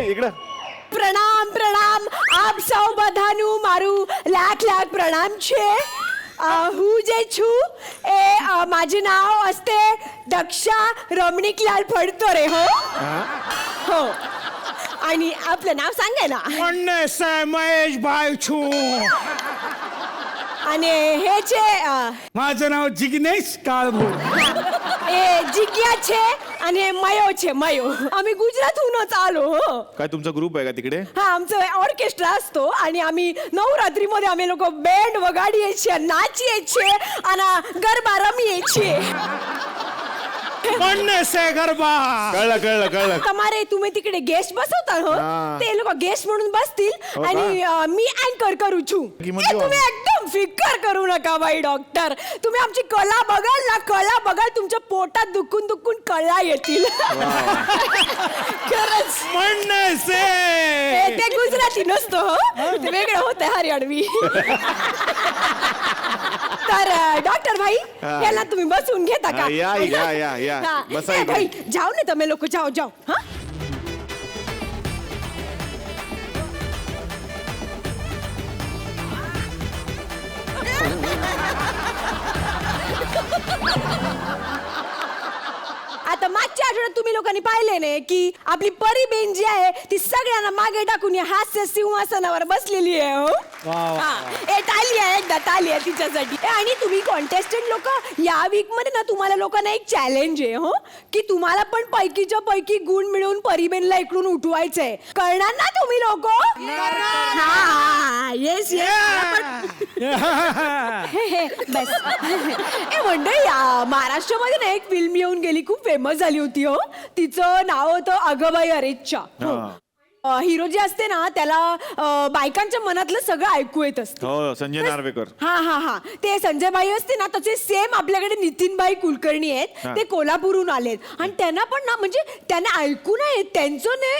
इकडं प्रणाम प्रणाम आप સૌ બધાનું મારું લાખ લાખ પ્રણામ છે. હું જે છું એ माझे नाव असते दक्षा रमणीकलाल फडतरे. हो आणि आपलं नाव सांगा ना. महेश भाई छू. आणि हे छे माझं नाव जिग्नेश काळभोर. ए जिग्या छे आणि हे मयो छे मयो. आम्ही गुजरातहूनच आलो. हो काय तुमचा ग्रुप आहे का तिकडे? हा आमचं ऑर्केस्ट्रा असतो आणि आम्ही नवरात्रीमध्ये आम्ही लोक बँड वगाडीये नाचिये आणि गरबा रमीये. गरबा कळलं कळलं कळलं. तुम्हारे तुम्ही तिकडे गेस्ट बसवता हो. ते लोक गेस्ट म्हणून बसतील आणि मी अँकर करू छू. तुम्ही एकदम फिकर करू नका बाई डॉक्टर. तुम्ही आमची कला बघाल ना, कला बघाल तुमच्या पोटात दुखून दुखून कला येतील. खरंच ते गुजराती नसतो हो, ते वेगळं होतं हरियाणवी. तर डॉक्टर भाई याला तुम्ही बसवून घेता का? या या या या बसा इकडे. भाई जाओ ना तुम्ही लोक जाओ जाओ. हा आता मागच्या आठवड्यात तुम्ही लोकांनी पाहिले नाही की आपली परी बेन जी आहे ती सगळ्यांना मागे टाकून या हास्य सिंहासनावर बसलेली आहे. हो ए टाली आहे, एकदा टाली आहे तिच्यासाठी. आणि तुम्ही कॉन्टेस्टंट लोक या वीक मध्ये ना तुम्हाला लोकांना एक चॅलेंज आहे. हो की तुम्हाला पण पैकीच्या पैकी गुण मिळवून परीबेनला इकडून उठवायचंय. कळणार ना तुम्ही लोक? येस बस. ए मंडळी महाराष्ट्रामध्ये ना एक फिल्म येऊन गेली, खूप फेमस झाली होती. हो तिचं नाव होतं अगबाई अरेच्चा. हिरो जे असते ना त्याला बायकांच्या मनातलं सगळं ऐकू येत असतं. हो संजय नार्वेकर. हा हा हा ते संजय भाई असते ना तसे सेम आपल्याकडे नितीनबाई कुलकर्णी आहेत. ते कोल्हापूरहून आलेत आणि त्यांना पण ना म्हणजे त्यांना ऐकू नये त्यांचं ने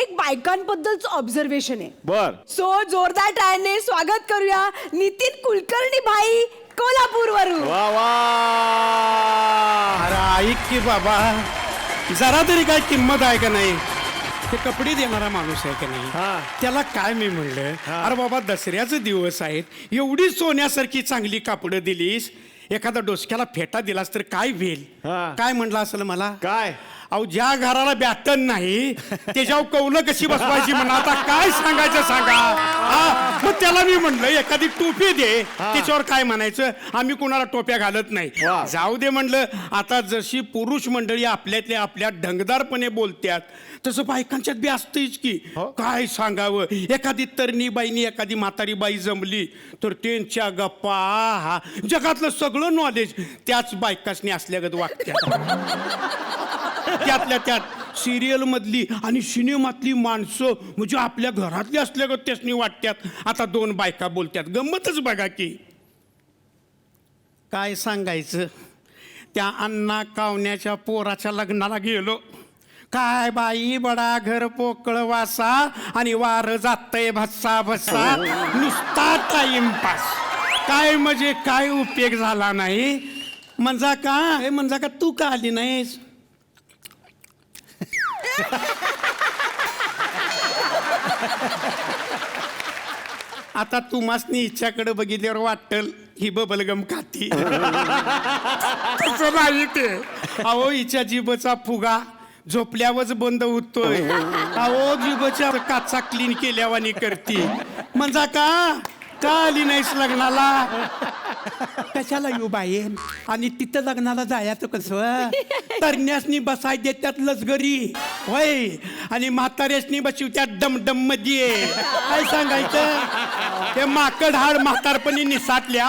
एक बायकांबद्दलचं ऑब्झर्वेशन आहे. बर सो जोरदार टाळ्याने स्वागत करूया नितीन कुलकर्णी भाई कोल्हापूर वरून. वा वा. अरे ऐक की बाबा, जरा तरी काय किंमत आहे का नाही? ते कपडे देणारा माणूस आहे का नाही, त्याला काय मी म्हणलं, अरे बाबा दसऱ्याचे दिवस आहेत, एवढी सोन्यासारखी चांगली कापडं दिलीस, एखादा डोसक्याला फेटा दिलास तर काय होईल? काय म्हणला असेल मला? काय? अहो ज्या घराला बॅटन नाही त्याच्यावर कौलं कशी बसवायची म्हणा. आता काय सांगायचं सांगा. मग त्याला मी म्हणलं एखादी टोपी दे, त्याच्यावर काय म्हणायचं, आम्ही कुणाला टोप्या घालत नाही. जाऊ दे म्हणलं. आता जशी पुरुष मंडळी आपल्यातल्या आपल्या ढंगदारपणे बोलतात तसं बायकांच्यात बी असतेच की. काय सांगावं, एखादी तरणी बाईनी एखादी म्हातारी बाई जमली तर त्यांच्या गप्पा जगातलं सगळं नॉलेज त्याच बायकासनी असल्यागत वाटतात. त्यातल्या त्यात सिरियल मधली आणि सिनेमातली माणसं म्हणजे आपल्या घरातली असल्यागत त्यासनी वाटतात. आता दोन बायका बोलतात, गंमतच बघा की. काय सांगायचं, त्या अण्णा कावण्याच्या पोराच्या लग्नाला गेलो. काय बाई बडा घर पोकळ वासा आणि वार जातय भस्सा भस्सा, नुसता टाइमपास. काय म्हणजे काय उपयोग झाला नाही. म्हणजे का तू का आली नाहीस? आता तुम्हासनी इच्छाकडे बघितल्यावर वाटल ही बबलगम खाती. तसं नाही ते. अहो हिच्या जीभचा फुगा झोपल्यावरच बंद होतोय. अहो जीभच्या काचा क्लीन केल्यावानी करती. म्हणजे का आली नाहीस लग्नाला? कशाला येऊ बाई? आणि तिथं लग्नाला जायचं कसं? तरण्यासनी बसाय देतात लसगरी होय, आणि म्हाताऱ्यासनी बसवत्यात डमडम मध्ये. काय सांगायचं? ते माकड हाड म्हातारपणी निसाटल्या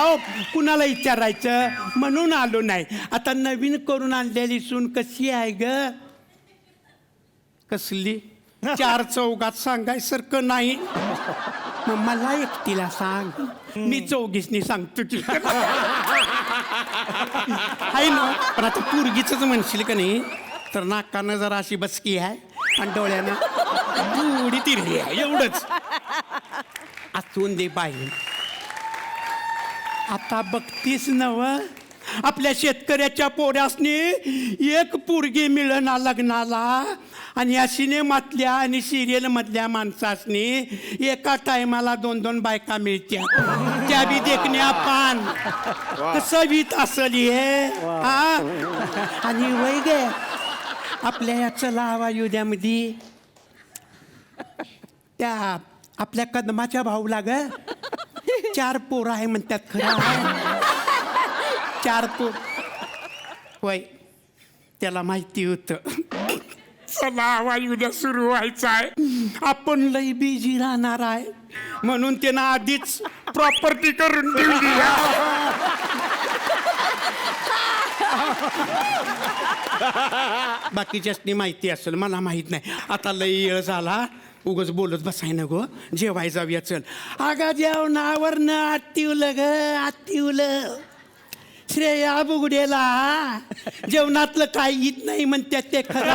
कुणाला विचारायचं? म्हणून आलो नाही. आता नवीन करून आणलेली सून कशी आहे ग? कसली? चार चौघात सांगायसारखं नाही. मग मला एकटीला सांग, मी चौघीसनी सांगतो की. आहे ना, पण आता पोरगीच म्हणशील का नाही, तर नाकानं जरा अशी बसकी आहे आणि डोळ्यानं थोडी तिरली आहे, एवढंच. असून दे बाई. आता बघतीस नव, आपल्या शेतकऱ्याच्या पोऱ्यासनी एक पोरगी मिळना लग्नाला, आणि या सिनेमातल्या आणि सिरियल मधल्या माणसासनी एका टायमाला 2-2 बायका मिळत्या, त्या बी देखण्या पान. कसं बीत असल हे? हा, आणि वय गे आपल्या या चला हवा युद्यामध्ये त्या आपल्या कदमाच्या भाऊला ग 4 पोरं आहे म्हणतात. खरं आहे? 4 पोर होय, त्याला माहिती होतं. चला हवा उद्या सुरू व्हायचा आहे, आपण लई बिझी राहणार आहे, म्हणून त्यानं आधीच प्रॉपर्टी करून ठेवली. बाकीच्यासनी माहिती असेल, मला माहित नाही. आता लई वेळ झाला, उगच बोलत बसाय ना गो, जेवाय जाऊया चल. अगा जेवणावर न आत्तिवलं ग, आत्तिवलं. श्रेया बुगडेला जेवणातलं काही येत नाही म्हणतात ते खरं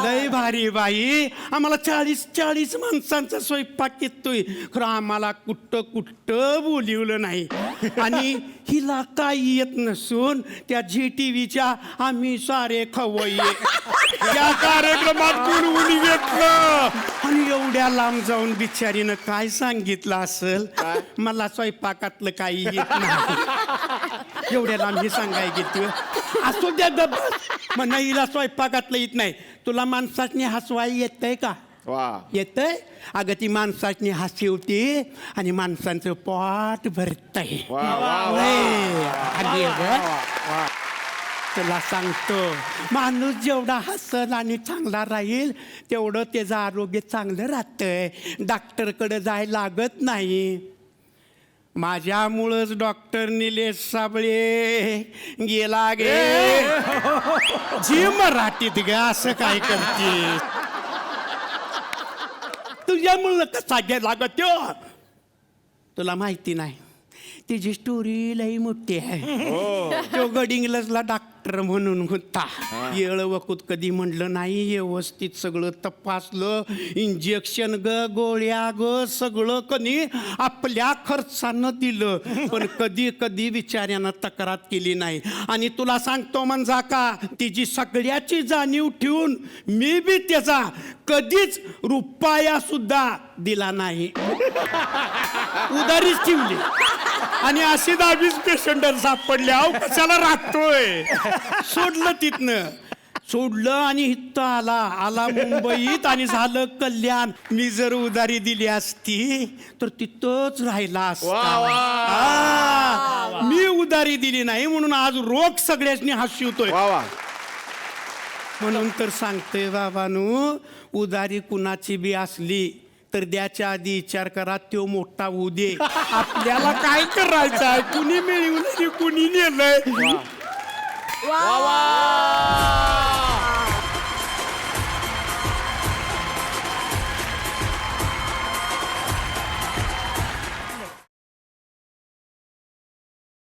लय भारी बाई. आम्हाला 40 माणसांचा स्वयंपाक येतोय, खरं आम्हाला कुठं बोलिवलं नाही. आणि हिला काही येत नसून त्या ZTVच्या आम्ही सारे खवय्ये या कार्यक्रमात बोलवून घेतलं. आणि एवढ्या लांब जाऊन बिचारीनं काय सांगितलं असेल, मला स्वयंपाकातलं काही येत नाही. एवढ्या लांब हे सांगाय घेतोय. असू द्या गप, म्हणा हिला स्वयंपाकातलं येत नाही. तुला माणसाने हसवाय येतंय का? येतंय? अगं ती माणसाने हसवती आणि माणसांचं पोट भरतंय. तुला सांगतो, माणूस जेवढा हसल आणि चांगला राहील तेवढं त्याचं आरोग्य चांगलं राहतंय. डॉक्टरकडे जायला लागत नाही. माझ्यामुळंच डॉक्टर निलेश साबळे गेला गे. जी मराठीत ग, असं काय करते? तुझ्यामुळं कसा गेला ग त्यो? तुला माहिती नाही, तिची स्टोरी लई मोठी आहे. तो गडिंग्लजला डॉक्टर म्हणून होता. येळ वकूत कधी म्हणलं नाही, व्यवस्थित सगळं तपासलं. इंजेक्शन ग, गोळ्या ग, सगळं कधी आपल्या खर्चानं दिलं. पण कधी विचारानं तक्रार केली नाही. आणि तुला सांगतो म्हणजे का, तिची सगळ्याची जाणीव ठेवून मी बी त्याचा कधीच रुपया सुद्धा दिला नाही. उधारीच ठेवली. आणि अशी 10-20 पेशंट सापडल्या, कशाला राहतोय? सोडलं तिथनं, सोडलं आणि इथं आला मुंबईत, आणि झालं कल्याण. मी जर उधारी दिली असती तर तिथंच राहिला असता. मी उधारी दिली नाही म्हणून आज रोग सगळ्यांनी हसवतोय. म्हणून तर सांगतोय बाबांनो, उधारी कुणाची बी असली तर द्याच्या आधी विचार करा, तो मोठा होऊ दे. आपल्याला काय करायचं आहे? कुणी मिळवलं, कुणी नेलंय.